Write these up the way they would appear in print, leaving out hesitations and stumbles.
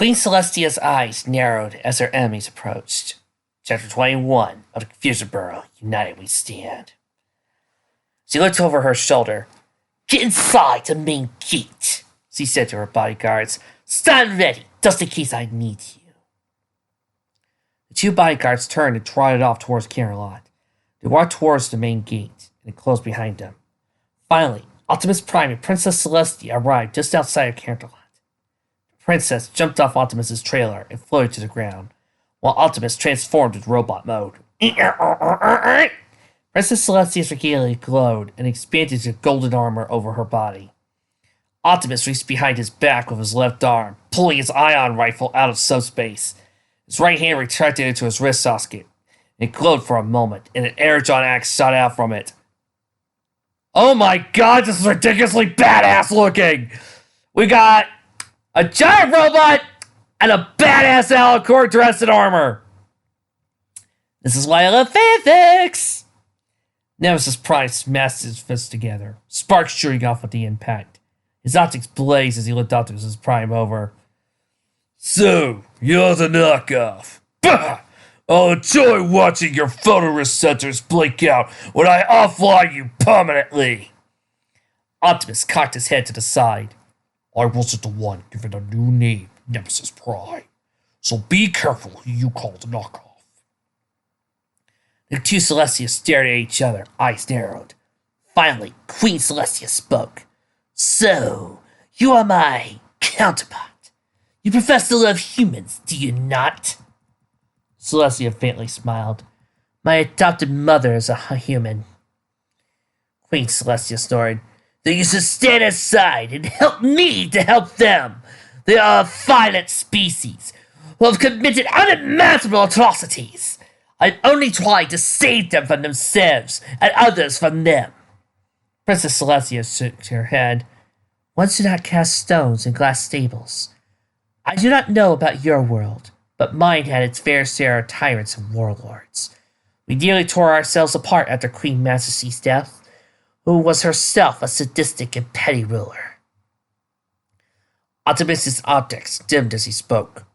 Queen Celestia's eyes narrowed as her enemies approached. Chapter 21 of the Confusion Burrow, United We Stand. She looked over her shoulder. "Get inside the main gate," she said to her bodyguards. "Stand ready, just in case I need you." The two bodyguards turned and trotted off towards Camelot. They walked towards the main gate, and it closed behind them. Finally, Optimus Prime and Princess Celestia arrived just outside of Camelot. The princess jumped off Optimus's trailer and floated to the ground, while Optimus transformed into robot mode. Princess Celestia's regalia glowed and expanded to golden armor over her body. Optimus reached behind his back with his left arm, pulling his ion rifle out of subspace. His right hand retracted into his wrist socket. It glowed for a moment, and an Energon axe shot out from it. Oh my god, this is ridiculously badass looking! We got a giant robot and a badass Alicorn dressed in armor! This is why I love fanfics! Nemesis Prime smashed his fists together, sparks shooting off with the impact. His optics blazed as he looked Optimus Prime over. "So, you're the knockoff. Bah! I'll enjoy watching your photoreceptors blink out when I offline you permanently." Optimus cocked his head to the side. "I wasn't the one given a new name, Nemesis Prime. So be careful who you call the knockoff." The two Celestias stared at each other, eyes narrowed. Finally, Queen Celestia spoke. "So, you are my counterpart. You profess to love humans, do you not?" Celestia faintly smiled. "My adopted mother is a human." Queen Celestia snored. "Then you should stand aside and help me to help them. They are a violent species who have committed unimaginable atrocities. I'm only trying to save them from themselves and others from them." Princess Celestia shook her head. "One should not cast stones in glass stables. I do not know about your world, but mine had its fair share of tyrants and warlords. We nearly tore ourselves apart after Queen Majesty's death, who was herself a sadistic and petty ruler." Optimus's optics dimmed as he spoke.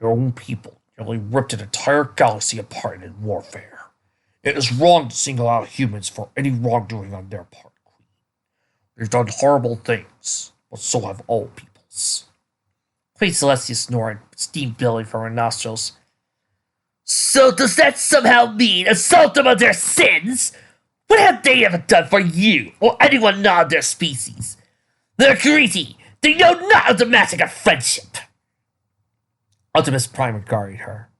"Our own people nearly ripped an entire galaxy apart in warfare. It is wrong to single out humans for any wrongdoing on their part, Queen. They've done horrible things, but so have all peoples." Queen Celestia snored, steam billowing from her nostrils. "So does that somehow mean assault them on their sins? What have they ever done for you, or anyone not of their species? They're greedy. They know not of the magic of friendship." Optimus Prime regarded her.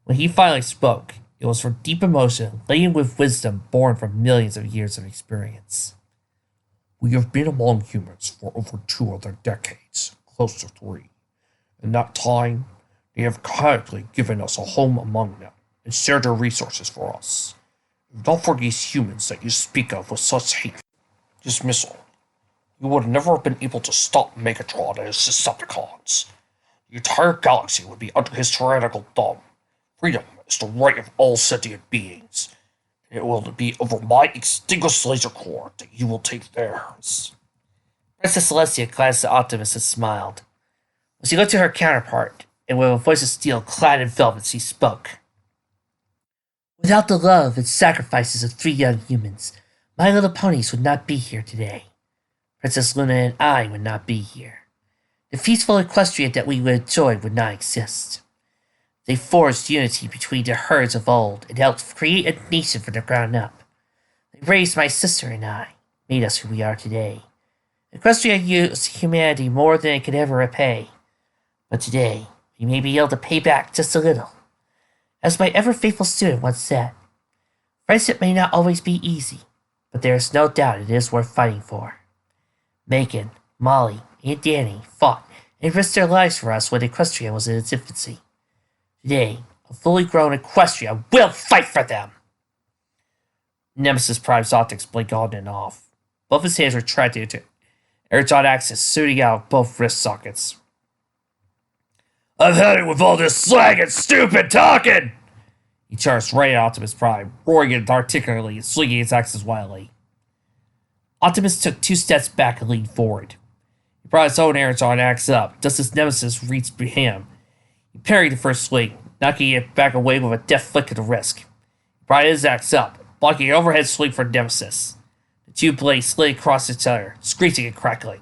When he finally spoke, it was from deep emotion, laden with wisdom born from millions of years of experience. "We have been among humans for over 2 other decades, close to 3. In that time, they have kindly given us a home among them and shared their resources for us. If not for these humans that you speak of with such hate dismissal, we would never have been able to stop Megatron and his Decepticons. The entire galaxy would be under his tyrannical thumb. Freedom is the right of all sentient beings. It will be over my extinguished laser core that you will take theirs." Princess Celestia glanced at Optimus and smiled. When she looked at her counterpart, and with a voice of steel clad in velvet, she spoke. "Without the love and sacrifices of 3 young humans, My Little Ponies would not be here today. Princess Luna and I would not be here. The peaceful equestrian that we would enjoy would not exist. They forged unity between the herds of old and helped create a nation from the ground up. They raised my sister and I, made us who we are today. Equestria used humanity more than it could ever repay. But today, we may be able to pay back just a little. As my ever-faithful student once said, friendship may not always be easy, but there is no doubt it is worth fighting for. Megan, Molly, and Danny fought and risked their lives for us when Equestria was in its infancy. Today, a fully grown Equestria will fight for them!" Nemesis Prime's optics blinked on and off. Both his hands retracted into Energon axes shooting out of both wrist sockets. "I've had it with all this slang and stupid talking!" He charged right at Optimus Prime, roaring inarticulately and swinging his axes wildly. Optimus took 2 steps back and leaned forward. He brought his own Aerodon axe up, just as Nemesis reached for him. He parried the first swing, knocking it back away with a deft flick of the wrist. He brought his axe up, blocking an overhead swing for Nemesis. The two blades slid across each other, screeching and crackling.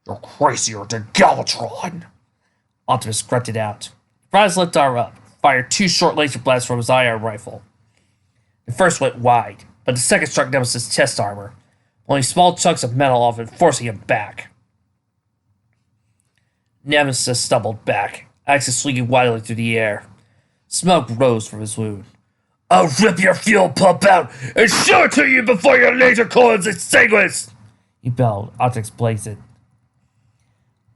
"You're crazier than Galvatron," Optimus grunted out. He brought his left arm up, fired two short laser blasts from his ion rifle. The first went wide, but the second struck Nemesis' chest armor, blowing small chunks of metal off and forcing him back. Nemesis stumbled back, axis swinging wildly through the air. Smoke rose from his wound. "I'll rip your fuel pump out and show it to you before your laser coils extinguish!" he bellowed. Optimus blazed.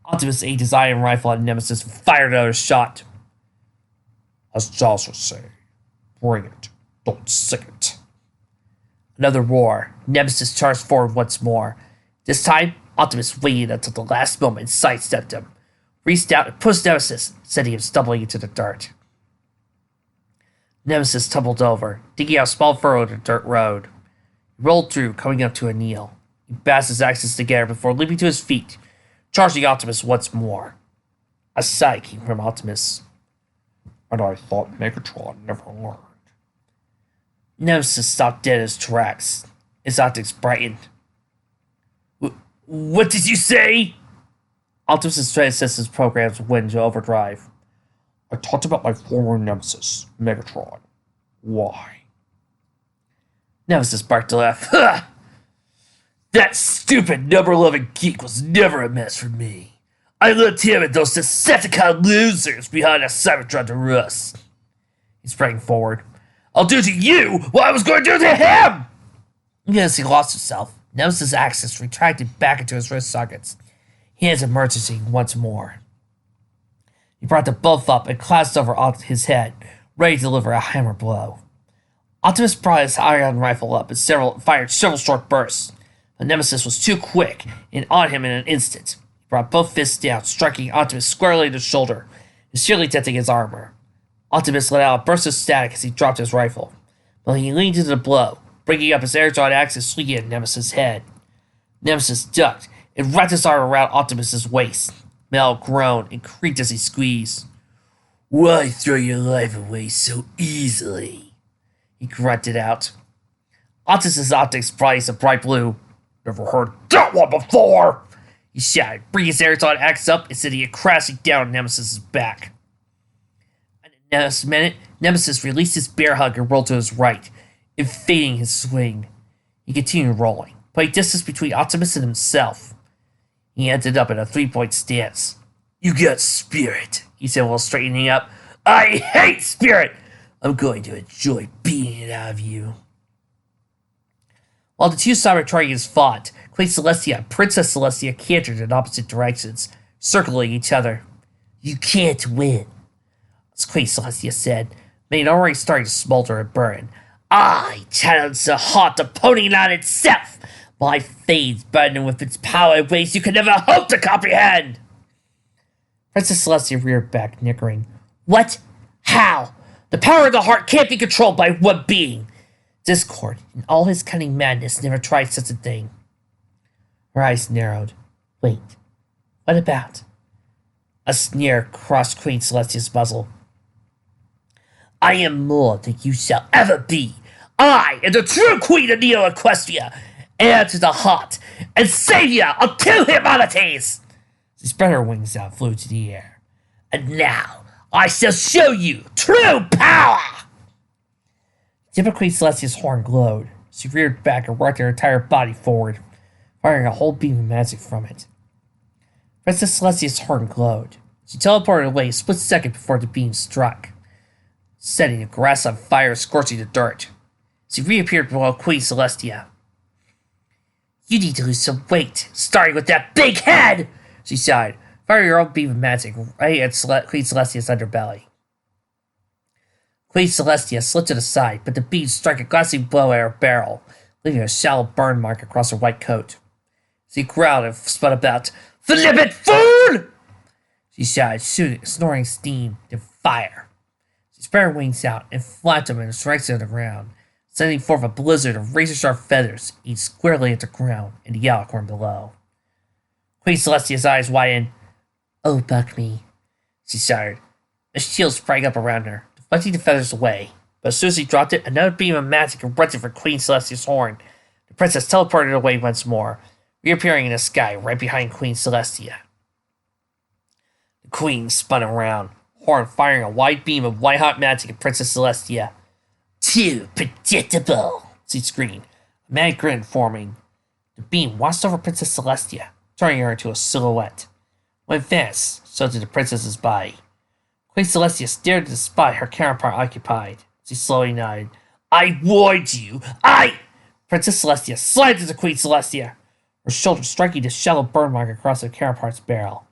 Optimus aimed his iron rifle at Nemesis and fired another shot. As Jaws would say, bring it, don't sing it. Another roar. Nemesis charged forward once more. This time, Optimus waited until the last moment and sidestepped him, reached out and pushed Nemesis, sending him stumbling into the dirt. Nemesis tumbled over, digging out a small furrow in the dirt road. He rolled through, coming up to a kneel. He bashed his axes together before leaping to his feet, charging Optimus once more. A sigh came from Optimus. "And I thought Megatron never learned." Nemesis stopped dead in his tracks. His optics brightened. What did you say?" Optimus' transcendence programs went into overdrive. "I talked about my former nemesis, Megatron. Why?" Nemesis barked a laugh. "Ha! That stupid number-11 geek was never a mess for me. I left him and those Decepticon losers behind a Cybertron to rust." He sprang forward. "I'll do to you what I was going to do to him!" As he lost himself, Nemesis' axis retracted back into his wrist sockets, hands emerging once more. He brought them both up and clasped over his head, ready to deliver a hammer blow. Optimus brought his ion rifle up and fired several short bursts, but Nemesis was too quick and on him in an instant. He brought both fists down, striking Optimus squarely in the shoulder, and severely denting his armor. Optimus let out a burst of static as he dropped his rifle, but he leaned into the blow, bringing up his Aerodon axe and swinging at Nemesis' head. Nemesis ducked and wrapped his arm around Optimus' waist. Metal groaned and creaked as he squeezed. "Why throw your life away so easily?" he grunted out. Optimus' optics blazed a bright blue. "Never heard that one before!" he shouted, bringing his Aerodon axe up and sending it crashing down on Nemesis' back. In the next minute, Nemesis released his bear hug and rolled to his right, evading his swing. He continued rolling, putting distance between Optimus and himself. He ended up in a 3-point stance. "You got spirit," he said while straightening up. "I hate spirit! I'm going to enjoy beating it out of you." While the two Cybertronians fought, Queen Celestia and Princess Celestia cantered in opposite directions, circling each other. "You can't win," as Queen Celestia said, making already starting to smolder and burn. "I challenge the hot opponent on itself! My fade's burning with its power in ways you could never hope to comprehend!" Princess Celestia reared back, nickering. "What? How? The power of the heart can't be controlled by one being. Discord, in all his cunning madness, never tried such a thing." Her eyes narrowed. "Wait, what about?" A sneer crossed Queen Celestia's muzzle. "I am more than you shall ever be. I am the true Queen of Neo Equestria, heir to the heart, and savior of two humanities!" She spread her wings out and flew to the air. "And now, I shall show you true power!" The tip of Queen Celestia's horn glowed. She reared back and rocked her entire body forward, firing a whole beam of magic from it. Princess Celestia's horn glowed. She teleported away a split second before the beam struck, setting the grass on fire and scorching the dirt. She reappeared below Queen Celestia. "You need to lose some weight, starting with that big head!" she sighed, firing her own beam of magic right at Queen Celestia's underbelly. Queen Celestia slid to the side, but the beam struck a glassy blow at her barrel, leaving a shallow burn mark across her white coat. She growled and spun about. "Flippant fool!" she shouted, snorting steam and fire. She spread her wings out and flapped them in a direction of the ground, sending forth a blizzard of razor-sharp feathers, each squarely at the ground and the Yalicorn below. Queen Celestia's eyes widened. Oh, bug me, she shuddered. A shield sprang up around her, deflecting the feathers away. But as soon as he dropped it, another beam of magic erupted from Queen Celestia's horn. The princess teleported away once more, reappearing in the sky right behind Queen Celestia. The queen spun around, horn firing a wide beam of white-hot magic at Princess Celestia. Too predictable, she screamed, a mad grin forming. The beam washed over Princess Celestia, turning her into a silhouette. Went fast, so did the princess's body. Queen Celestia stared at the spot her counterpart occupied. She slowly nodded. I warned you! Princess Celestia slammed into Queen Celestia, her shoulder striking the shallow burn mark across her counterpart's barrel.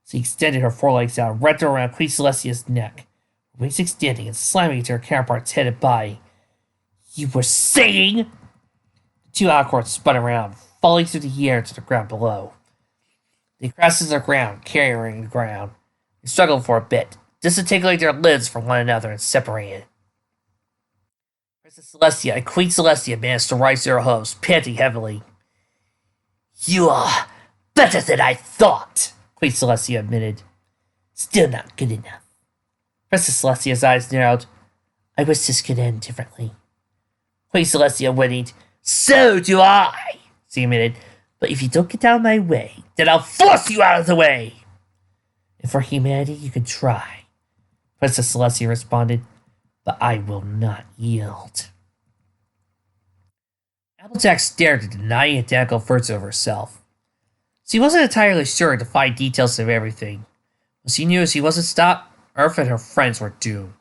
She extended her forelegs out and wrapped them around Queen Celestia's neck, her wings extending and slamming into her counterpart's head and body. You were saying? The two Alcorns spun around, falling through the air to the ground below. They crashed to the ground, carrying the ground. They struggled for a bit, disentangling their limbs from one another and separated. Princess Celestia and Queen Celestia managed to rise to their hooves, panting heavily. You are better than I thought, Queen Celestia admitted. Still not good enough. Princess Celestia's eyes narrowed. I wish this could end differently. Queen Celestia whinnied. So do I, she admitted. But if you don't get out of my way, then I'll force you out of the way. And for humanity, you can try, Princess Celestia responded. But I will not yield. Applejack stared at the nigh identical version of herself. She wasn't entirely sure to find details of everything, but she knew if she wasn't stopped, Earth and her friends were doomed.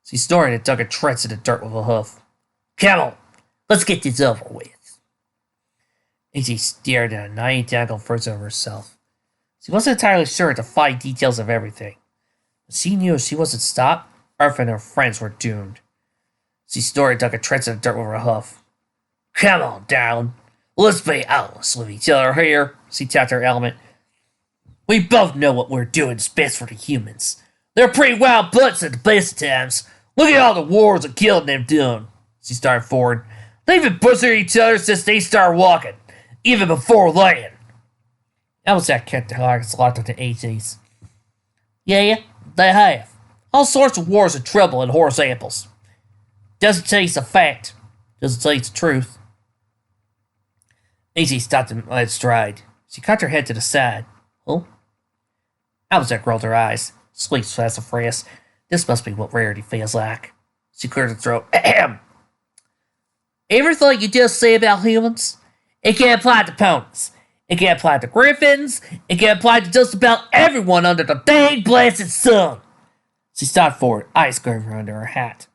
She snorted and dug a trench in the dirt with a hoof. Come on, let's get this over with. AJ stared at a nigh identical version of herself. She wasn't entirely sure to find details of everything, but she knew if she wasn't stopped, Earth and her friends were doomed. She snorted and dug a trench in the dirt with her hoof. Come on, darling. Let's be honest with each other here, she tapped her element. We both know what we're doing is best for the humans. They're pretty wild butts at the best of times. Look at all the wars and killing they've done. She started forward. They've been pushing each other since they started walking, even before land. Applejack kept her eyes locked onto AJ's. Yeah, they have. All sorts of wars and trouble and horse apples. Doesn't tell you it's a fact. Doesn't tell you it's the truth. AJ stopped in stride. She cocked her head to the side. Oh? Applejack rolled her eyes. Squeaked sassafras. This must be what rarity feels like. She cleared her throat. Ahem. Everything you just say about humans, it can apply to ponies. It can apply to griffins. It can apply to just about everyone under the dang blasted sun. She stopped forward, eyes glaring under her hat.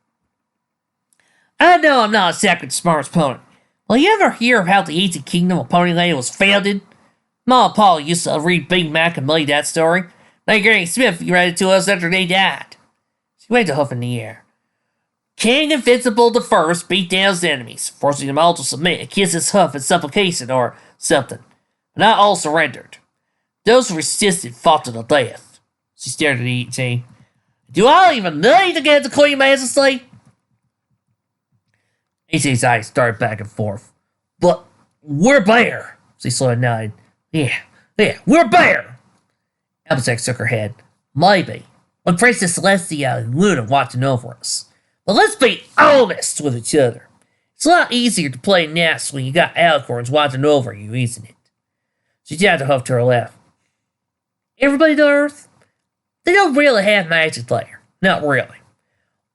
I know I'm not exactly the smartest pony. Well, you ever hear of how the ancient kingdom of Ponyland was founded? Ma and Pa used to read Big Mac and Millie that story. Now Granny Smith read it to us after they died. She waved a hoof in the air. King Invincible the First beat down his enemies, forcing them all to submit and kiss his hoof in supplication or something. But not all surrendered. Those who resisted fought to the death. She stared at E.T. Do I even need to get the Queen Majesty? E.T.'s eyes darted back and forth. But we're bear. She slowly nodded. Yeah, we're bear. Applejack shook her head. Maybe. When Princess Celestia and Luna watching over us. But let's be honest with each other. It's a lot easier to play nest when you got Alcorns watching over you, isn't it? She jabbed a hoof to her left. Everybody on Earth? They don't really have magic there. Not really.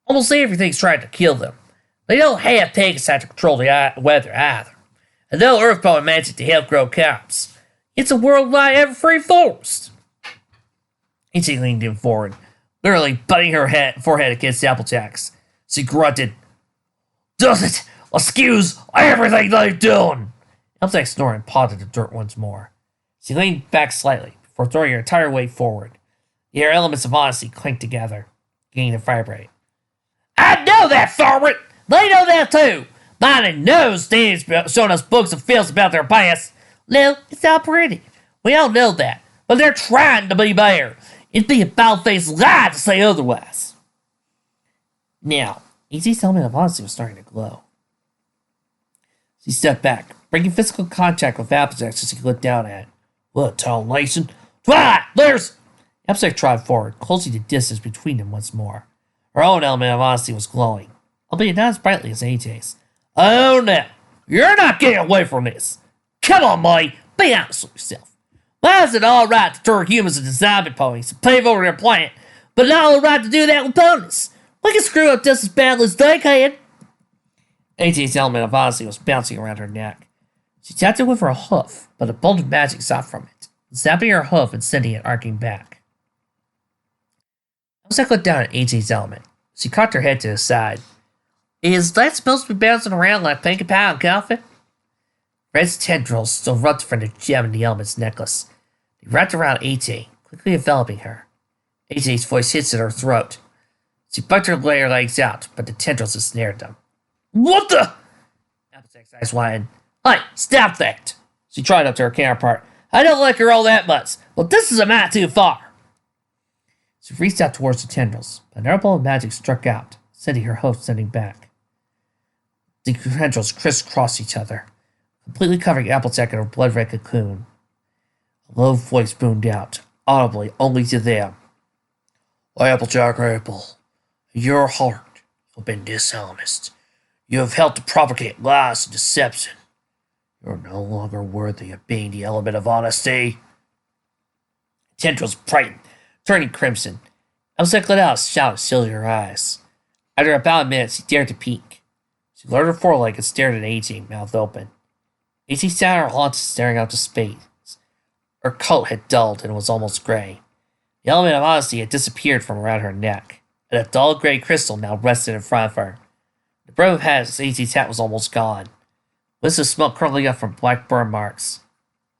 Almost everything's trying to kill them. They don't have Pegasus to control the weather either. And no Earth Power magic to help grow crops. It's a worldwide ever-free forest. And she leaned in forward, literally butting her forehead against Applejack's. She grunted. Does it excuse everything they've done? Applejack snored and pawed at the dirt once more. She leaned back slightly before throwing her entire weight forward. The air elements of honesty clinked together, beginning to vibrate. I know that, Farmit! They know that too! Mine knows Danny's showing us books and films about their past. No, it's not pretty. We all know that. But they're trying to be better. It'd be a bald-faced lie to say otherwise. Now, Easy's element of honesty was starting to glow. She stepped back, breaking physical contact with Applejack so she could look down at it. What, Talonation? Twilight! There's... Applejack trotted forward, closing the distance between them once more. Her own element of honesty was glowing, albeit not as brightly as AJ's. Oh no! You're not getting away from this! Come on, Molly! Be honest with yourself. Why is it alright to turn humans into zombie ponies and pave over their planet, but not alright to do that with ponies? We can screw up just as badly as they can. AJ's element of honesty was bouncing around her neck. She tapped it with her hoof, but a bolt of magic shot from it, zapping her hoof and sending it arcing back. Elsa looked down at AJ's element. She cocked her head to the side. Is that supposed to be bouncing around like Pinkie Pie and coffee? Red's tendrils still rubbed from the gem in the element's necklace. They wrapped around AJ, quickly enveloping her. AJ's voice hits at her throat. She bucked her legs out, but the tendrils ensnared them. What the? Applejack's eyes widened. Hey, stop that! She tried up to her counterpart. I don't like her all that much, but this is a mite too far. She reached out towards the tendrils, but an airball of magic struck out, sending her hoof sending back. The tendrils crisscrossed each other, completely covering Applejack in her blood-red cocoon. A low voice boomed out, audibly only to them. Applejack Apple, your heart has been dishonest. You have helped to propagate lies and deception. You are no longer worthy of being the element of honesty. Tendrils brightened, turning crimson. Applejack let out a shout of sillier eyes. After about a minute, she dared to peek. She lowered her foreleg and stared at AJ, mouth open. AJ sat on her haunches, staring out to space. Her coat had dulled and was almost gray. The element of honesty had disappeared from around her neck, and a dull gray crystal now rested in front of her. The brim of AJ's hat was almost gone. Wisps of smoke curling up from black burn marks.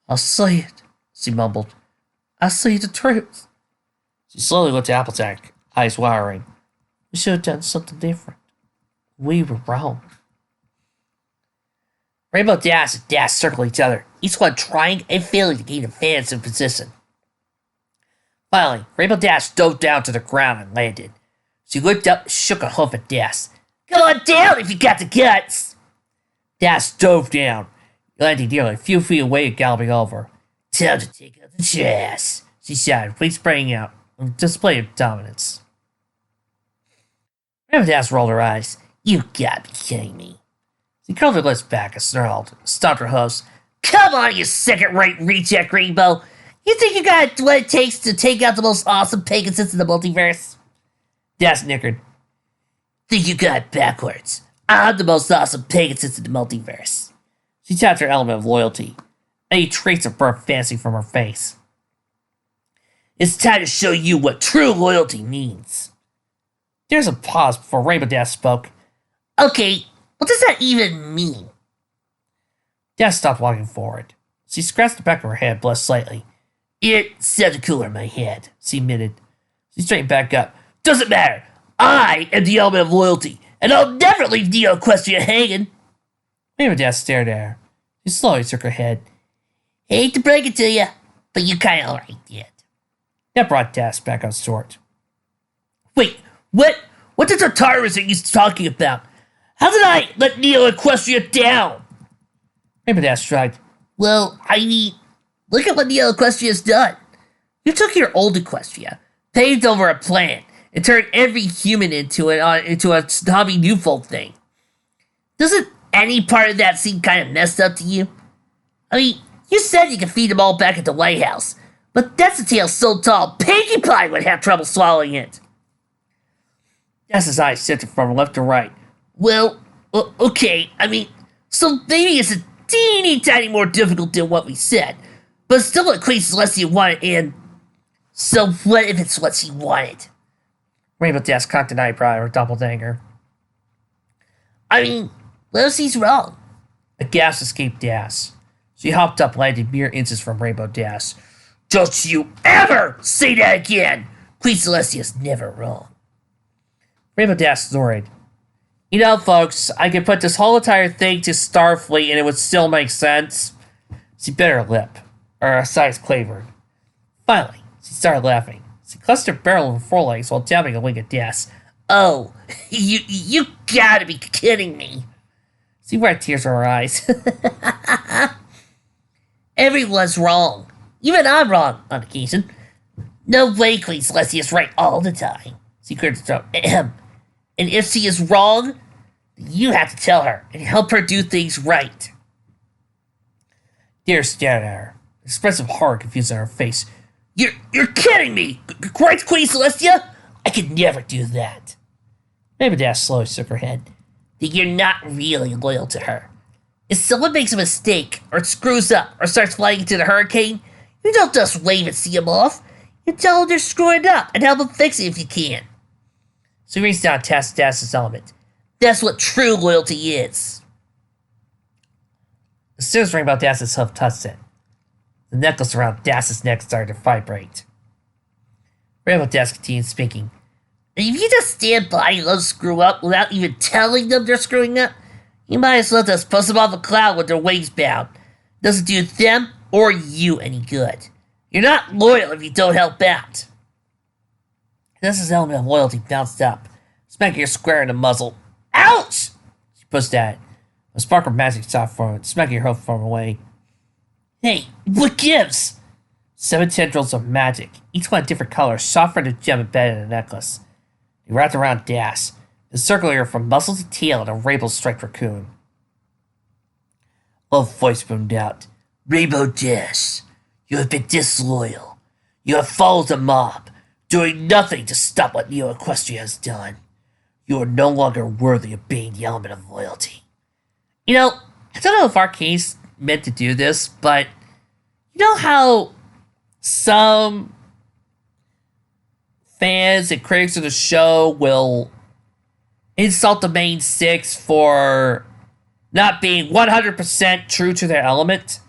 I'll see it, she mumbled. I'll see the truth. She slowly looked at Applejack, eyes wiring. We should have done something different. We were wrong. Rainbow Dash and Dash circled each other, each one trying and failing to gain advance in position. Finally, Rainbow Dash dove down to the ground and landed. She looked up and shook a hoof at Dash. Come on down if you got the guts! Dash dove down, landing nearly a few feet away and galloping over. Time to take out the trash, she shouted, wings spraying out, a display of dominance. Rainbow Dash rolled her eyes. You gotta be kidding me. She curled her lips back and snarled, stomped her hoofs. Come on, you second-rate reject, Rainbow! You think you got what it takes to take out the most awesome Pegasus in the multiverse? Dash nickered. Think you got it backwards. I'm the most awesome Pegasus in the multiverse. She tapped her element of loyalty, any trace of burnt fancy from her face. It's time to show you what true loyalty means. There's a pause before Rainbow Dash spoke. Okay, what does that even mean? Dash stopped walking forward. She scratched the back of her head, blushed slightly. It sounded cooler in my head, she admitted. She straightened back up. Doesn't matter. I am the element of loyalty, and I'll never leave Neo Equestria hanging. Rainbow Dash stared at her. She slowly shook her head. Hate to break it to you, but you kinda alright yet. That brought Dash back on short. Wait, what did the tyrants that you talking about? How did I let Neo Equestria down? Rainbow Dash shrugged. Well, I mean, look at what Neo Equestria's done. You took your old Equestria, paved over a planet, and turned every human into a snobby new folk thing. Doesn't any part of that seem kind of messed up to you? I mean, you said you could feed them all back at the Lighthouse, but that's a tale so tall, Pinkie Pie would have trouble swallowing it. Dash's eyes shifted from left to right. Well, okay, I mean, so maybe it's a teeny tiny more difficult than what we said, but still it equates less you wanted, and so what if it's what she wanted? Rainbow Dash cocked an eyebrow at her doppelganger. I mean, what if she's wrong? A gasp escaped Dash. She hopped up, landing mere inches from Rainbow Dash. Don't you ever say that again! Queen Celestia's never wrong. Rainbow Dash snorted. You know, folks, I could put this whole entire thing to Starfleet and it would still make sense. She bit her lip. Her sighs quavered. Finally, she started laughing. She clutched her barrel of her forelegs while dabbing a wing at Dash. Oh, you gotta be kidding me. She wiped tears from her eyes. Everyone's wrong. Even I'm wrong on occasion. No way Queen Celestia is right all the time. She cleared her throat. Ahem. And if she is wrong, you have to tell her and help her do things right. Deer stared at her, expressive horror confused on her face. You're kidding me! Right, Queen Celestia? I could never do that. Mabel Dash slowly shook her head. Then you're not really loyal to her. If someone makes a mistake, or screws up, or starts flying into the hurricane, you don't just wave and see them off. You tell them they're screwing up and help them fix it if you can. So he reached down and tapped Dass's element. That's what true loyalty is. As soon as Rainbow Dass's hoof touched it, the necklace around Dass's neck started to vibrate. Rainbow Dash continued speaking. If you just stand by and let them screw up without even telling them they're screwing up, you might as well just post them off a cloud with their wings bound. Doesn't do them or you any good. You're not loyal if you don't help out. Dass's element of loyalty bounced up, smacking her square in the muzzle. Ouch! She pushed at it. A spark of magic shot forward, smacking her hoof from away. Hey, what gives? 7 tendrils of magic, each one a different color, shot from the gem embedded in the necklace. They wrapped around Dash, encircling her from muzzle to tail in a rainbow-striped raccoon. A voice boomed out. Rainbow Dash, you have been disloyal. You have followed the mob, doing nothing to stop what Neo Equestria has done. You are no longer worthy of being the element of loyalty. You know, I don't know if Arcane's meant to do this, but you know how some fans and critics of the show will insult the main 6 for not being 100% true to their element,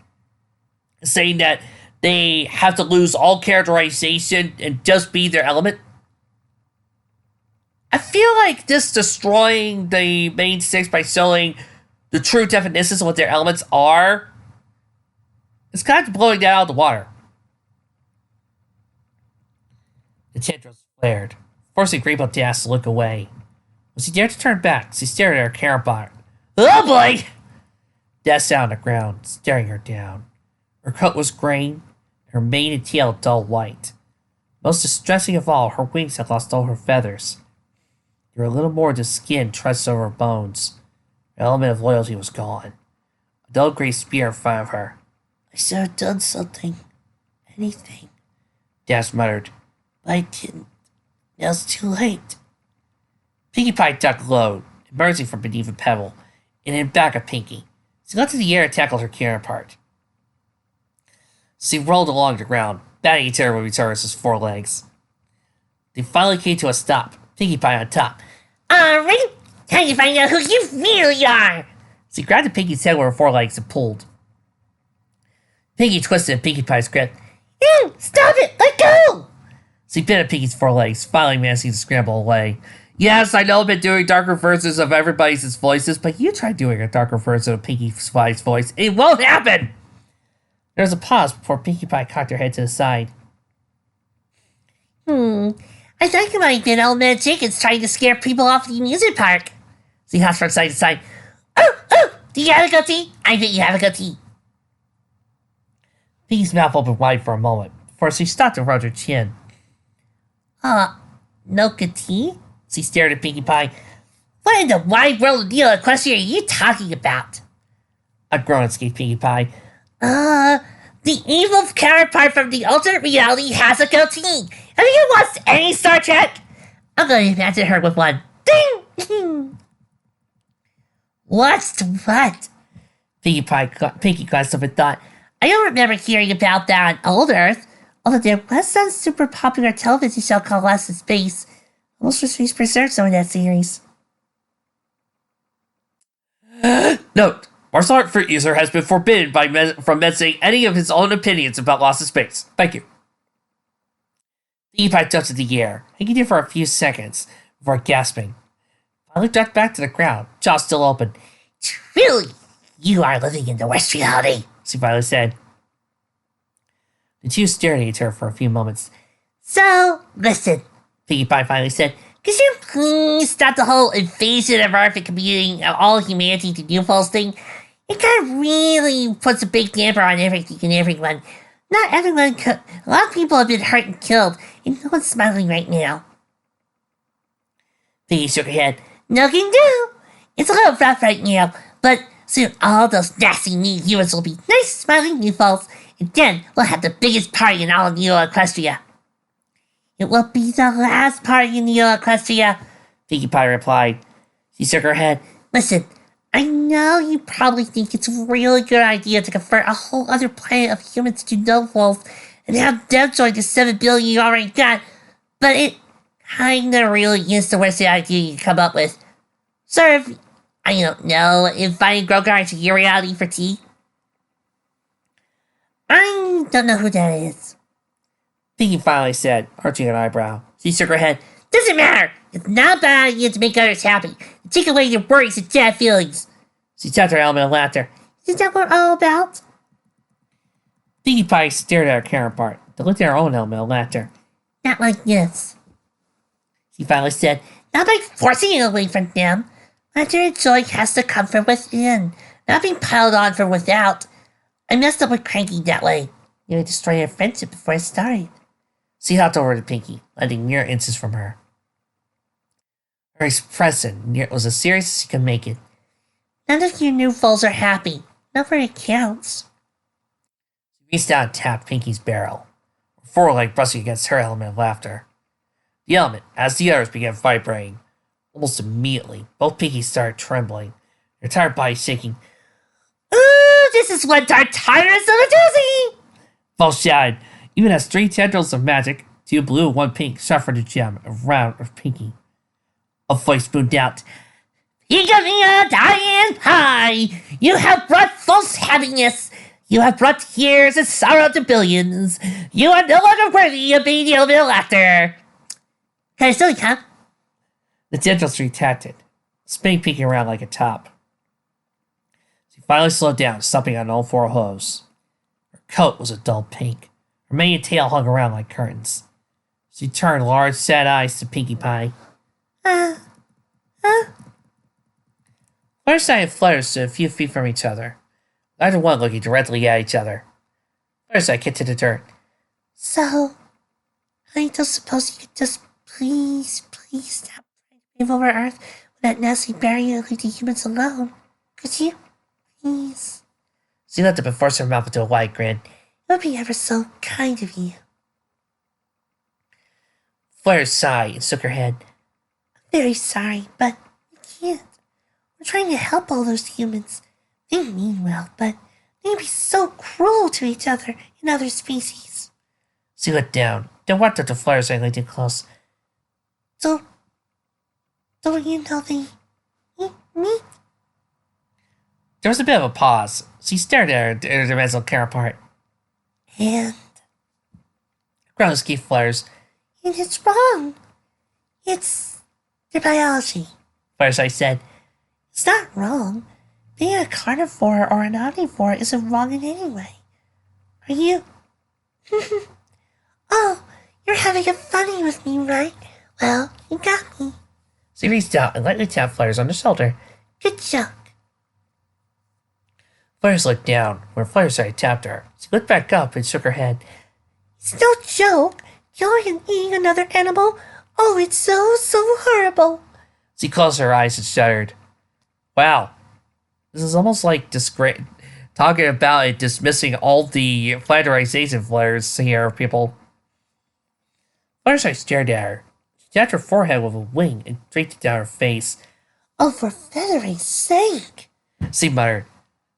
saying that they have to lose all characterization and just be their element. I feel like this destroying the main 6 by showing the true definitions of what their elements are is kind of blowing that out of the water. The tendrils flared, forcing Rainbow Dash to look away. When she dared to turn back, she stared at her Carabot. Oh boy! Dash sat on the ground, staring her down. Her coat was graying, her mane and tail dull white. Most distressing of all, her wings had lost all her feathers. There were little more than skin trudged over her bones. Her element of loyalty was gone. A dull gray spear in front of her. I should have done something. Anything. Dash muttered. But I didn't. Now it's too late. Pinkie Pie ducked low, emerging from beneath a pebble, and in back of Pinkie. She got to the air and tackled her counterpart. She rolled along the ground, batting each other with Retardus' forelegs. They finally came to a stop, Pinkie Pie on top. Alright, time to find out who you really are. She grabbed the Pinkie's head with her forelegs and pulled. Pinkie twisted in Pinkie Pie's grip. Stop it! Let go! She bit at Pinkie's forelegs, finally managing to scramble away. Yes, I know I've been doing darker versions of everybody's voices, but you try doing a darker version of Pinkie Pie's voice. It won't happen! There was a pause before Pinkie Pie cocked her head to the side. I think it might have been old man Jenkins trying to scare people off the amusement park. She hopped from side to side. Oh! Do you have a goatee? I bet you have a goatee. Pinkie's mouth opened wide for a moment, before she stopped and rubbed her chin. No goatee? She stared at Pinkie Pie. What in the wide world of Neo Equestria are you talking about? A groan escaped Pinkie Pie. The evil counterpart from the alternate reality has a goatee. Have you watched any Star Trek? I'm going to imagine her with one. Ding! What's what? Pinkie glanced up and thought, I don't remember hearing about that on Old Earth, although there was some super popular television show called Lost in Space. Most Mysteries preserved some of that series. Note, martial art fruit user has been forbidden from mentioning any of his own opinions about Lost in Space. Thank you. Pinkie Pie jumped into the air, hanging there for a few seconds before gasping. Finally dropped back to the ground, jaw still open. Truly, you are living in the West reality, she finally said. The two stared at each other for a few moments. So, listen, Pinkie Pie finally said, could you please stop the whole invasion of Earth and commuting all humanity to New Falls thing? It kind of really puts a big damper on everything and everyone. Not everyone could. A lot of people have been hurt and killed, and no one's smiling right now. Piggy shook her head. No can do. It's a little rough right now, but soon all those nasty new humans will be nice, smiling new folks, and then we'll have the biggest party in all of Neo Equestria. It will be the last party in Neo Equestria, Pinkie Pie replied. She shook her head. Listen, I know you probably think it's a really good idea to convert a whole other planet of humans to nobles and have them join the 7 billion you already got, but it kinda really is the worst idea you can come up with. Sort of, I don't know, inviting Grogar into your reality for tea? I don't know who that is, Pinkie finally said, arching an eyebrow. She shook her head. Doesn't matter! It's not a bad idea to make others happy. Take away your worries and sad feelings. She tapped her helmet and laughed. Is that what we're all about? Pinkie Pie stared at her counterpart, then looked at her own helmet and laughed. Not like this, she finally said. Not by forcing it away from them. Laughter and joy has to come from within, not being piled on from without. I messed up with Cranky that way. Nearly destroyed our friendship before it started. She hopped over to Pinkie, landing mere inches from her. Her expression was as serious as she could make it. None of your new foes are happy. Not where it counts. She reached out and tapped Pinkie's barrel, her foreleg brushing against her element of laughter. The element, as the others began vibrating, almost immediately, both Pinkies started trembling, their entire body shaking. Ooh, this is one darn tyrant of a doozy! Both shouted, even as 3 tendrils of magic, 2 blue and 1 pink, shot from the gem around of Pinkie. A voice boomed out. Pika Diane Pie! You have brought false happiness! You have brought tears and sorrow to billions! You are no longer worthy of being the elemental laughter! Can I still come? The tendrils retracted, spinning Pinkie around like a top. She finally slowed down, stopping on all 4 hooves. Her coat was a dull pink. Her mane and tail hung around like curtains. She turned large, sad eyes to Pinkie Pie. Fluttershy and Flutter stood a few feet from each other, neither one looking directly at each other. Fluttershy kicked to the dirt. So, I don't suppose you could just please stop trying to move over Earth with that nasty barrier and leave the humans alone? Could you? Please. She looked up and forced her mouth into a wide grin. It would be ever so kind of you. Flutter sighed and shook her head. I'm very sorry, but we can't. We're trying to help all those humans. They mean well, but they can be so cruel to each other and other species. She looked down, then walked up to Fluttershy and leaned in close. So, don't you know they eat meat? There was a bit of a pause. She stared at her interdimensional counterpart. And Growlsky flares. And it's wrong. It's their biology, Fluttershy said. It's not wrong. Being a carnivore or an omnivore isn't wrong in any way. Are you? Oh, you're having a funny with me, right? Well, you got me. She reached out and lightly tapped Flutters on the shoulder. Good joke. Flutters looked down where Fluttershy tapped her. She looked back up and shook her head. It's no joke. Killing and eating another animal? Oh, it's so horrible. She closed her eyes and shuddered. Wow. This is almost like talking about it dismissing all the flatterization flares here, people. Fluttershy stared at her. She tapped her forehead with a wing and draped it down her face. Oh, for feathering's sake, she muttered.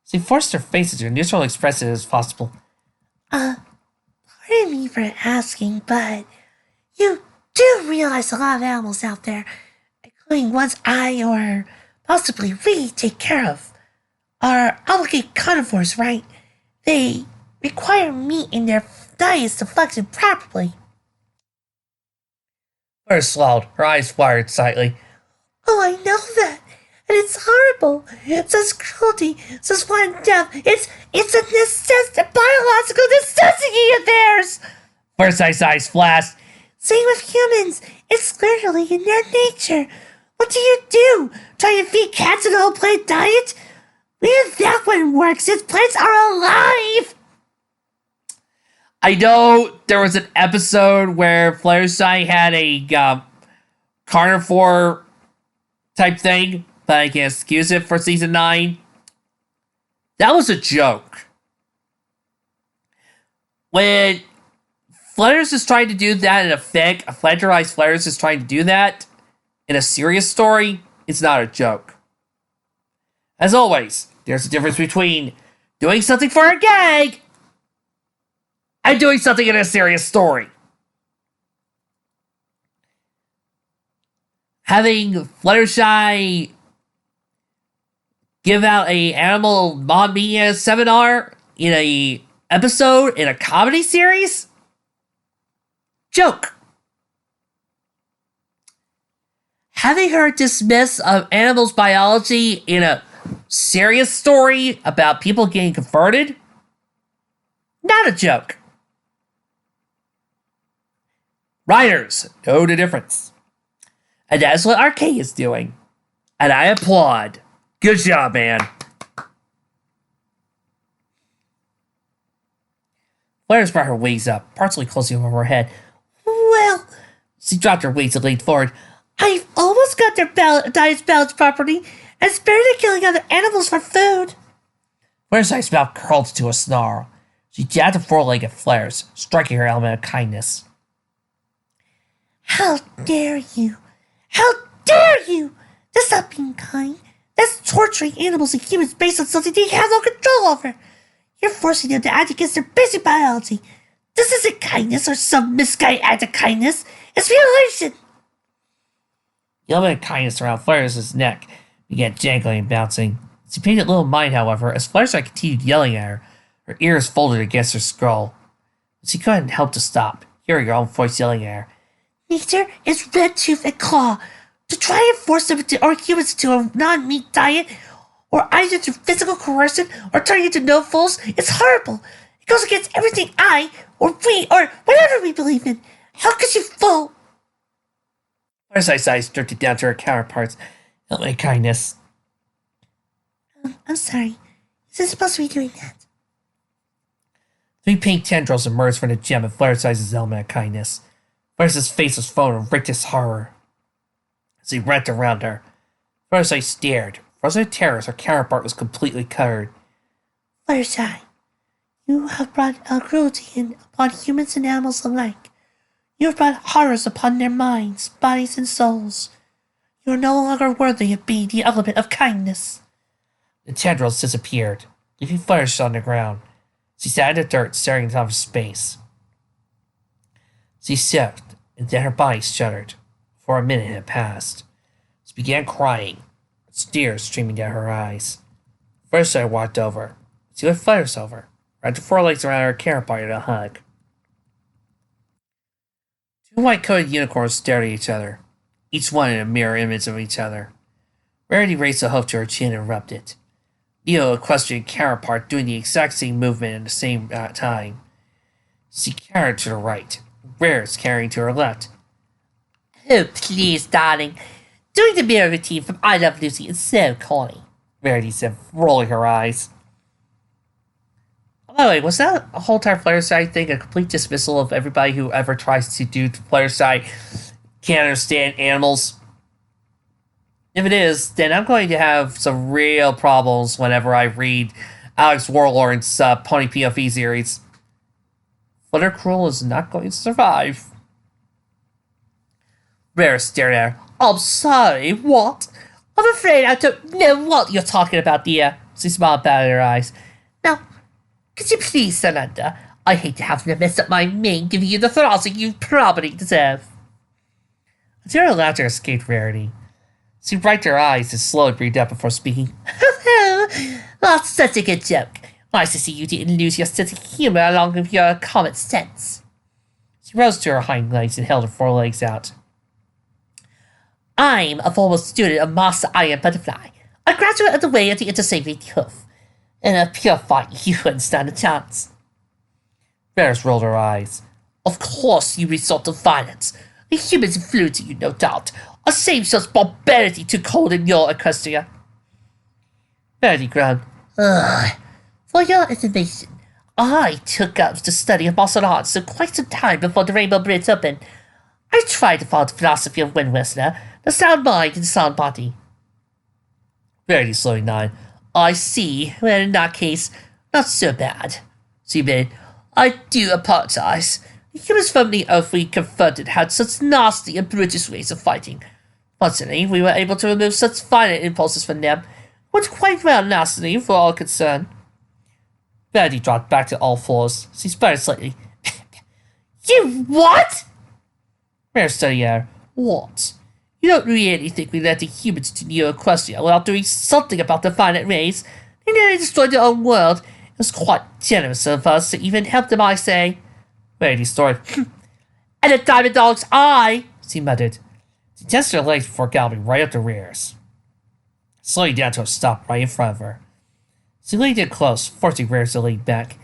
She forced her face as neutral expressive as possible. Pardon me for asking, but you do realize a lot of animals out there, including ones I or possibly we take care of, are obligate carnivores, right? They require meat in their diets to function properly. Fleur swallowed, her eyes wired slightly. Oh, I know that. And it's horrible. It's such cruelty, such one death. It's a biological necessity of theirs. Flurshy's eyes flashed. Same with humans. It's clearly in their nature. What do? Try to feed cats an whole plant diet? Even that one works. Its plants are alive. I know there was an episode where Fluttershy had a carnivore type thing, but I can't excuse it for season 9. That was a joke. When Flutters is trying to do that in a fic, a Fletcherized Flutters is trying to do that in a serious story, it's not a joke. As always, there's a difference between doing something for a gag and doing something in a serious story. Having Fluttershy give out a animal non-media seminar in a episode in a comedy series? Joke. Having her dismiss of animals biology in a serious story about people getting converted? Not a joke. Writers know the difference. And that's what Arcade is doing. And I applaud. Good job, man. Flutters brought her wings up, partially closing over her head. Well, she dropped her wings and leaned forward. I've almost got their diet balance properly and spared the killing other animals for food. Fluttershy's mouth curled to a snarl. She jabbed her foreleg at Flares, striking her element of kindness. How dare you! How dare you! That's not being kind. That's torturing animals and humans based on something they have no control over. You're forcing them to act against their basic biology. This isn't kindness or some misguided act of kindness. It's violation. The element of kindness around Flutters' neck began jangling and bouncing. She paid it little mind, however, as Fluttershy continued yelling at her, her ears folded against her skull. She couldn't help to stop, hearing her own voice yelling at her. Nature is red tooth and claw. To try and force them or humans into a non-meat diet, or either through physical coercion or turning into no-fools, it's horrible. It goes against everything I, or we, or whatever we believe in. How could you fool? Fluttershy's eyes drifted down to her counterparts, element of kindness. I'm sorry. Isn't supposed to be doing that? 3 pink tendrils emerged from the gem of Fluttershy's element of kindness. Fluttershy's face was full of rictus horror as he wrapped around her. Fluttershy stared. Frozen in terror as her counterpart was completely covered. Fluttershy, you have brought cruelty upon humans and animals alike. You have brought horrors upon their minds, bodies, and souls. You are no longer worthy of being the element of kindness. The tendrils disappeared, leaving Fluttershy on the ground. She sat in the dirt, staring into space. She shivered, and then her body shuddered. For a minute had passed. She began crying, with tears streaming down her eyes. Fluttershy walked over. She lifted Flutters over, wrapped her forelegs around her counterpart in a hug. 2 white-coated unicorns stared at each other, each one in a mirror image of each other. Rarity raised a hoof to her chin and rubbed it. Neo equestrian counterpart doing the exact same movement at the same time. She carried to the right, Rare's carrying to her left. Oh, please, darling. Doing the mirror routine from I Love Lucy is so corny, Rarity said, rolling her eyes. By the way, was that a whole entire Fluttershy thing a complete dismissal of everybody who ever tries to do Fluttershy can't understand animals? If it is, then I'm going to have some real problems whenever I read Alex Warlord's Pony PFE series. Fluttercruel is not going to survive. Rare stared at her. I'm sorry, what? I'm afraid I don't know what you're talking about, dear. She smiled back at her eyes. Now, could you please surrender? I hate to have to mess up my mane, giving you the thrusting you probably deserve. A tear of laughter escaped Rarity. She wiped her eyes and slowly breathed out before speaking. That's such a good joke. Nice to see you didn't lose your sense of humor along with your common sense. She rose to her hind legs and held her forelegs out. I'm a former student of Master Iron Butterfly, a graduate of the Way of the Intersaving Hoof, and a pure fight you wouldn't stand a chance. Ferris rolled her eyes. Of course you resort to violence. The humans influence you, no doubt. A same such barbarity took hold in your Equestria. Verity groaned. For your information, I took up the study of martial arts for quite some time before the Rainbow Bridge opened. I tried to follow the philosophy of Wind Whistler, the sound mind and the sound body. Verity slowly nodded. I see. Well, in that case, not so bad. She admitted. I do apologize. The humans from the Earth we confronted had such nasty and brutish ways of fighting. Fortunately, we were able to remove such violent impulses from them. It went quite well lastly for all concerned. Verity dropped back to all fours. She sputtered slightly. You what? Rare studied at her. What? You don't really think we let the humans to Neo Equestria without doing something about the violent race? They nearly destroyed their own world. It was quite generous of us to even help them, I say. Verity snorted. And the Diamond Dog's eye, she muttered. She tested her legs before galloping right up to Rare's, slowing down to a stop right in front of her. She leaned in close, forcing Rare's to lean back.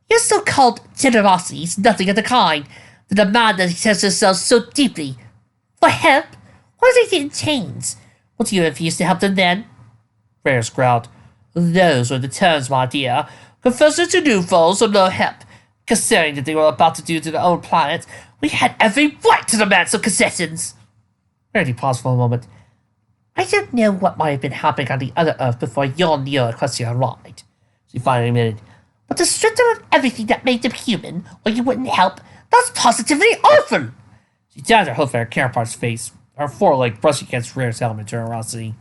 Your so-called generosity is nothing of the kind. The demand that extends themselves so deeply. For help? What if they didn't change? Would you refuse to help them then? Rare's growled. Those were the terms, my dear. Confessors to new foes or no help. Considering that they were about to do to their own planet, we had every right to demand some concessions. Verity paused for a moment. I don't know what might have been happening on the other Earth before your Neo Equestria arrived, she finally admitted. But to strip them of everything that made them human, or you wouldn't help, that's positively awful! She tapped her hoof at her counterpart's face, her foreleg brushing against Rare's helmet generosity.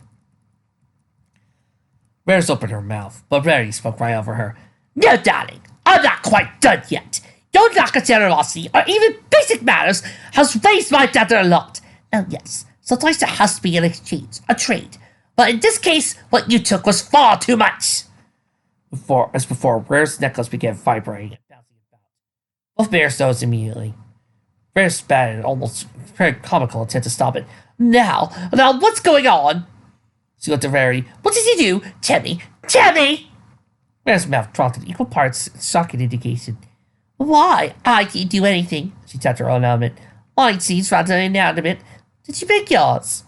Rare's opened her mouth, but Verity spoke right over her. No, darling, I'm not quite done yet. Your lack of generosity, or even basic manners, has raised my debtor a lot. Oh, yes, sometimes there has to be an exchange, a trade. But in this case, what you took was far too much. Before, Rare's necklace began vibrating and bouncing about. Both bears noticed immediately. Rare spat in an almost very comical attempt to stop it. Now, what's going on? She looked at Verity. What did you do? Tell me! Rare's mouth dropped in equal parts shocking indication. Why? I didn't do anything. She tapped her own helmet. Mine seems rather inanimate. Did you make yours?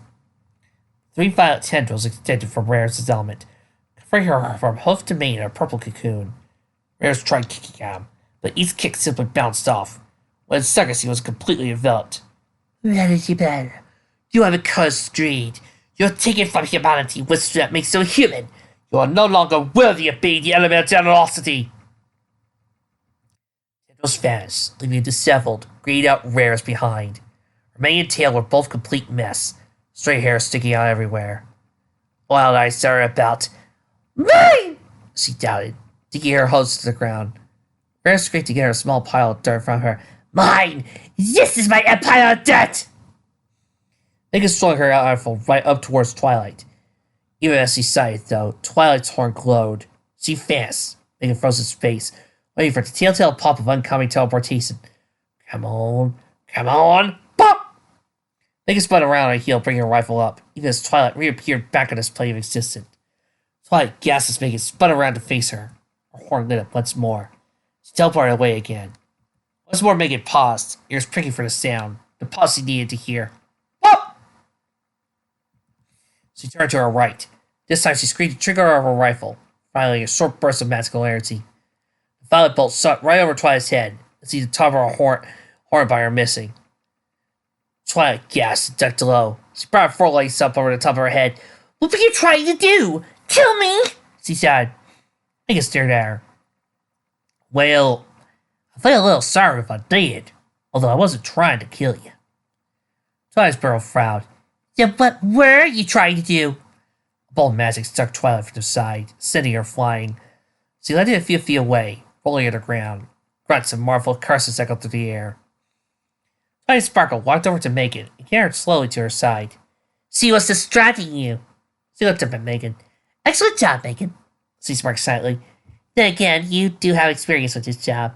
3 violet tendrils extended from Rare's helmet, covering her from hoof to mane in a purple cocoon. Rare's tried kicking at him, but each kick simply bounced off. When seconds he was completely enveloped. Reality better. You have a cursed greed. You're taken from humanity, which that makes you human. You are no longer worthy of being the element of generosity. Tendrils vanished, leaving a disheveled, grayed out Rare's behind. Her mane and tail were both complete mess, straight hair sticking out everywhere. Wild eyes stared about. Mine! She doubted, digging her hose to the ground. Rare scraped together a small pile of dirt from her. Mine! This is my empire of dirt! Megan swung her rifle right up towards Twilight. Even as she sighed, though, Twilight's horn glowed. She advanced. Megan froze his face, waiting for the telltale pop of oncoming teleportation. Come on. Pop! Megan spun around on a heel, bringing her rifle up, even as Twilight reappeared back on his plane of existence. Twilight gasped as Megan spun around to face her. Her horn lit up once more. She teleported away again. Once more, Megan paused, ears pricking for the sound, the pause she needed to hear. Pop! She turned to her right. This time she screamed the trigger of her rifle, firing a short burst of magical energy. The violet bolt shot right over Twilight's head, and see the top of her horn by her missing. Twilight gasped and ducked low. She brought her forelegs up over the top of her head. What were you trying to do? Kill me? She sighed. Megan stared at her. Well, I feel a little sorry if I did, although I wasn't trying to kill you. Twilight's burrow frowned. Yeah, what were you trying to do? A bolt of magic struck Twilight from the side, sending her flying. She landed a few feet away, rolling to the ground. Grunts and marveled curses echoed through the air. Twilight Sparkle walked over to Megan and carried her slowly to her side. She was distracting you. She looked up at Megan. Excellent job, Megan. She smirked silently. Then again, you do have experience with this job.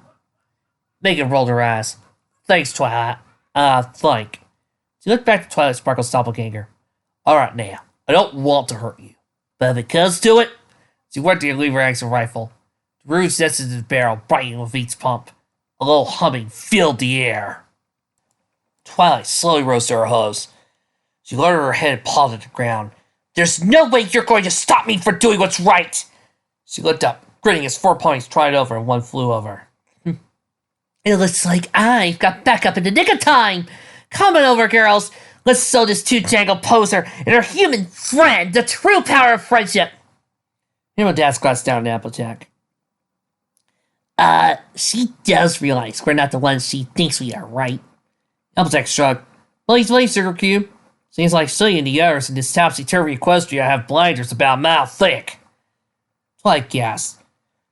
Megan rolled her eyes. Thanks, Twilight. Thank. She looked back to Twilight Sparkle's doppelganger. Alright now, I don't want to hurt you, but if it comes to it, she went to leave her axe and rifle. The roof nested in the barrel, brightening with each pump. A low humming filled the air. Twilight slowly rose to her hose. She lowered her head and pawed at the ground. There's no way you're going to stop me from doing what's right! She looked up, grinning as 4 ponies tried over and one flew over. It looks like I've got back up in the nick of time. Come on over, girls. Let's show this two-jangle poser and her human friend the true power of friendship. Him Dad's glanced down at Applejack. She does realize we're not the ones she thinks we are, right? Applejack shrugged. Please, Sugar Cube. Seems like she and the others in this topsy-turvy Equestria have blinders about a mile thick. Twilight gasped.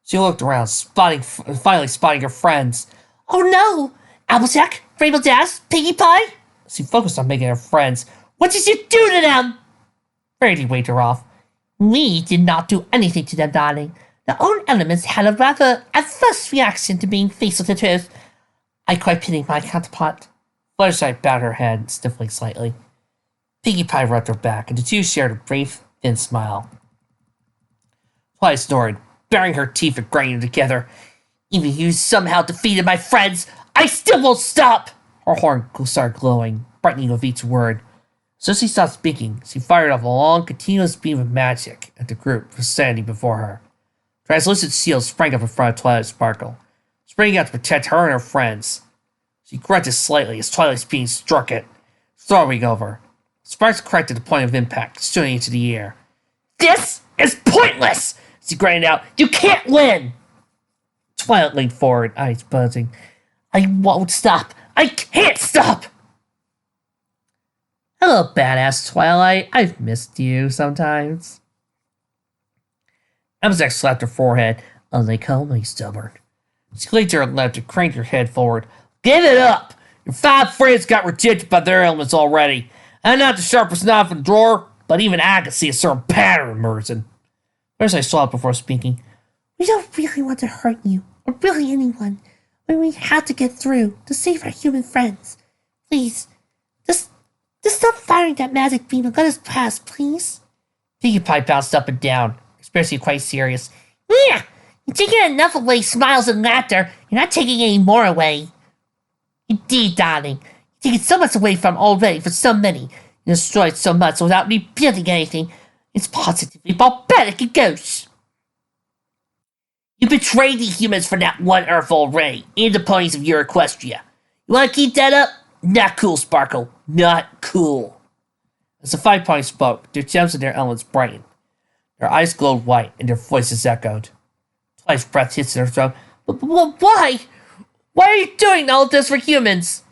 She looked around, finally spotting her friends. Oh no! Applejack, Rainbow Dash, Piggy Pie? She focused on making her friends. What did you do to them? Rarity waved her off. We did not do anything to them, darling. Their own elements had a rather adverse reaction to being faced with the truth. I quite pity my counterpart. Fluttershy bowed her head, stiffly slightly. Piggy Pie rubbed her back, and the two shared a brief, thin smile. Twilight snored, baring her teeth and grinding together. Even if you somehow defeated my friends, I still won't stop! Her horn started glowing, brightening with each word. So she stopped speaking. She fired off a long, continuous beam of magic at the group standing before her. Translucent shields sprang up in front of Twilight Sparkle, springing out to protect her and her friends. She grunted slightly as Twilight's beam struck it, throwing over. Sparks cracked at the point of impact, shooting into the air. This is pointless! She grinded out. You can't win! Twilight leaned forward, eyes buzzing. I won't stop. I can't stop! Hello, badass Twilight. I've missed you sometimes. Applejack slapped her forehead. Unlike homely stubborn. She leaned to her left and cranked her head forward. Give it up! Your 5 friends got rejected by their elements already. I'm not the sharpest knife in the drawer, but even I can see a certain pattern emerging. First I saw it before speaking. We don't really want to hurt you, or really anyone, when we have to get through to save our human friends. Please, just stop firing that magic beam and let us pass, please. Piggy Pie bounced up and down, expressing quite serious. Yeah, you're taking enough away smiles and laughter. You're not taking any more away. Indeed, darling. You're taking so much away from already for so many. You destroyed so much without rebuilding anything. It's positively barbaric and gauche. You betrayed the humans for that one Earth already, and the ponies of your Equestria. You want to keep that up? Not cool, Sparkle. Not cool. As the 5 ponies spoke, their gems and their elements brightened. Their eyes glowed white, and their voices echoed. Twilight's breath hissed in her throat. But why? Why are you doing all of this for humans?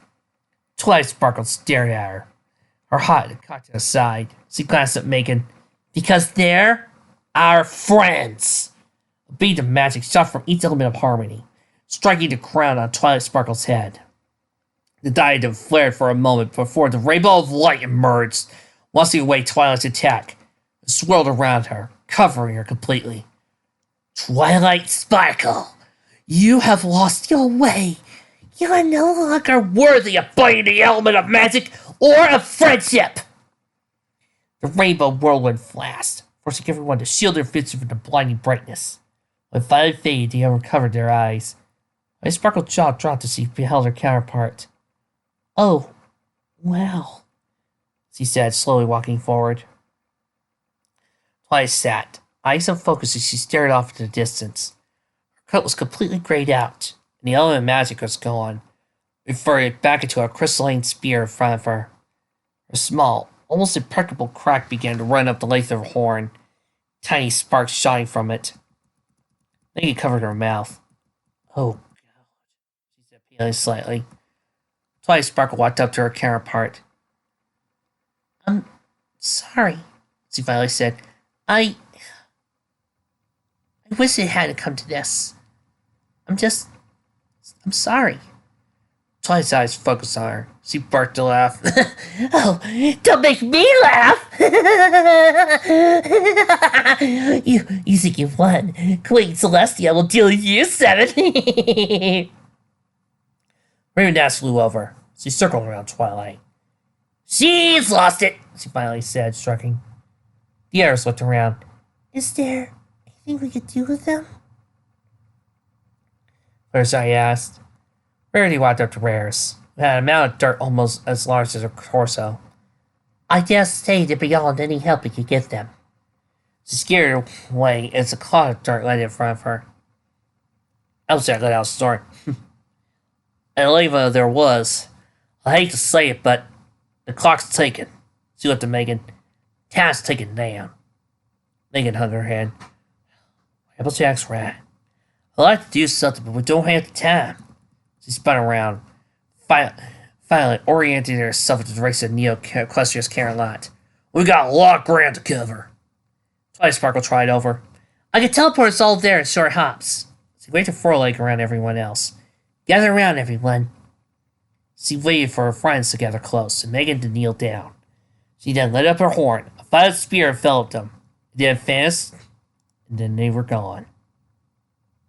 Twilight Sparkle stared at her. Her heart cocked to the side. She glanced at Megan. Because they're our friends. A bead of magic shot from each element of harmony, striking the crown on Twilight Sparkle's head. The diadem flared for a moment before the rainbow of light emerged, washing away Twilight's attack, and swirled around her, covering her completely. Twilight Sparkle, you have lost your way. You are no longer worthy of fighting the element of magic or of friendship. The rainbow whirlwind flashed, forcing everyone to shield their vision from the blinding brightness. When Violet faded, they uncovered their eyes. My Sparkle's jaw dropped as she beheld her counterpart. Oh, wow, she said, slowly walking forward. Twilight sat, eyes unfocused as she stared off into the distance. Her coat was completely grayed out, and the element of magic was gone, referring it back into a crystalline spear in front of her. A small, almost impenetrable crack began to run up the length of her horn, tiny sparks shotting from it. Then it covered her mouth. Oh, God, she said, peeling slightly. Twilight Sparkle walked up to her counterpart. I'm sorry, she finally said. I wish it hadn't come to this. I'm sorry. Twilight's eyes focused on her. She barked a laugh. Oh, don't make me laugh! you think you won. Queen Celestia will deal you 7. Raven Dash flew over. She circled around Twilight. She's lost it, she finally said, shrugging. The others looked around. Is there anything we could do with them? First I asked. Rarity walked up to Rares, who had a mound of dirt almost as large as her torso. I dare say they're beyond any help we could give them. She scared away as a cloud of dark light in front of her. I'm sorry, I got out of the story. And Leva there was. I hate to say it, but the clock's ticking. She looked at Megan. Time's ticking down. Megan hung her head. Applejack's right. I'd like to do something, but we don't have the time. She spun around, finally orienting herself in the direction of Neo-Cluster's Karen light. We got a lot of ground to cover. Twice Sparkle tried over. I can teleport us all there in short hops. She waved her foreleg around everyone else. Gather around, everyone. She waited for her friends to gather close, and Megan to kneel down. She then lit up her horn. A violet spear enveloped them. It then vanished, and then they were gone.